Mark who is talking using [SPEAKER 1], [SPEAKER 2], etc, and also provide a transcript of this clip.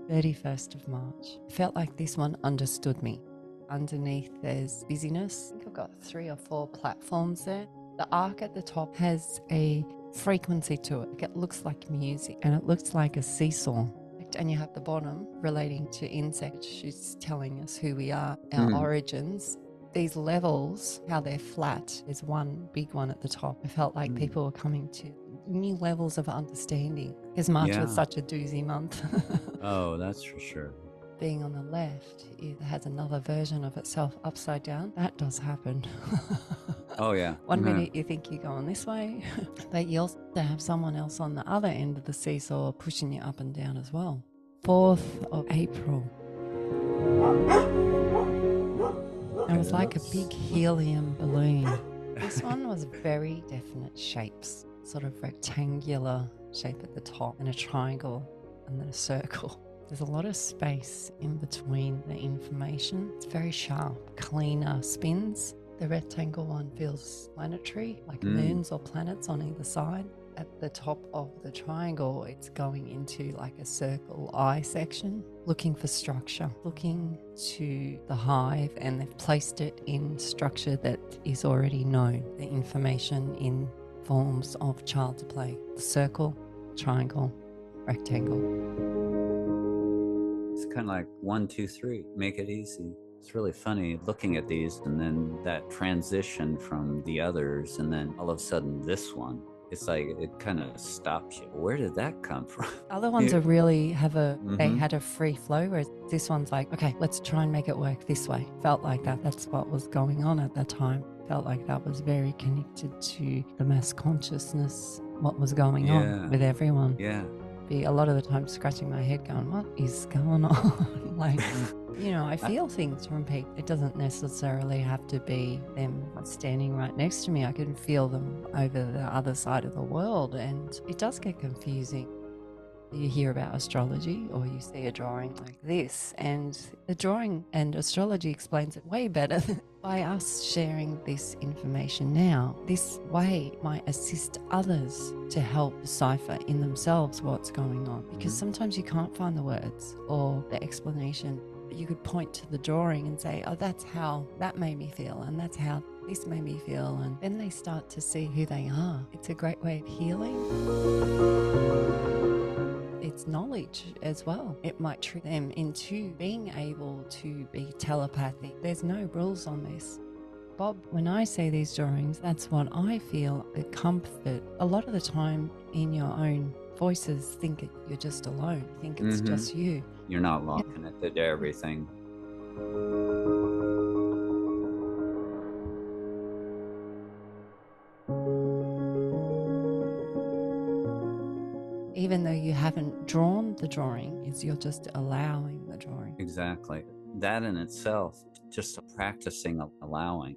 [SPEAKER 1] 31st of March. I felt like this one understood me. Underneath there's busyness. I think I've got 3 or 4 platforms there. The arc at the top has a frequency to it. It looks like music and it looks like a seesaw. And you have the bottom relating to insects. She's telling us who we are, our origins. These levels, how they're flat, there's one big one at the top. I felt like people were coming to new levels of understanding because March was such a doozy month.
[SPEAKER 2] Oh, that's for sure.
[SPEAKER 1] Being on the left, it has another version of itself upside down. That does happen.
[SPEAKER 2] Oh, yeah.
[SPEAKER 1] One minute you think you're going this way, but you also have someone else on the other end of the seesaw pushing you up and down as well. 4th of April. It was like a big helium balloon. This one was very definite shapes, sort of rectangular shape at the top and a triangle and then a circle. There's a lot of space in between the information. It's very sharp, cleaner spins. The rectangle one feels planetary, like moons or planets on either side. At the top of the triangle, it's going into like a circle eye section, looking for structure, looking to the hive, and they've placed it in structure that is already known, the information in forms of child's play. The circle, triangle, rectangle.
[SPEAKER 2] It's kind of like 1, 2, 3, make it easy. It's really funny looking at these and then that transition from the others and then all of a sudden this one. It's like it kind of stops you. Where did that come from?
[SPEAKER 1] Other ones are really they had a free flow, whereas this one's like, okay, let's try and make it work this way. Felt like that. That's what was going on at that time. Felt like that was very connected to the mass consciousness, what was going on with everyone.
[SPEAKER 2] Yeah.
[SPEAKER 1] Be a lot of the time scratching my head going, what is going on? Like, you know, I feel things from people. It doesn't necessarily have to be them standing right next to me. I can feel them over the other side of the world, and it does get confusing. You hear about astrology or you see a drawing like this, and the drawing and astrology explains it way better. By us sharing this information now, this way might assist others to help decipher in themselves what's going on, because sometimes you can't find the words or the explanation. You could point to the drawing and say, oh, that's how that made me feel, and that's how this made me feel, and then they start to see who they are. It's a great way of healing. It's knowledge as well. It might trick them into being able to be telepathic. There's no rules on this. Bob, when I see these drawings, that's what I feel, the comfort. A lot of the time in your own voices think you're just alone, think it's just you.
[SPEAKER 2] You're not long connected to everything.
[SPEAKER 1] Even though you haven't drawn the drawing, you're just allowing the drawing.
[SPEAKER 2] Exactly. That in itself, just practicing allowing.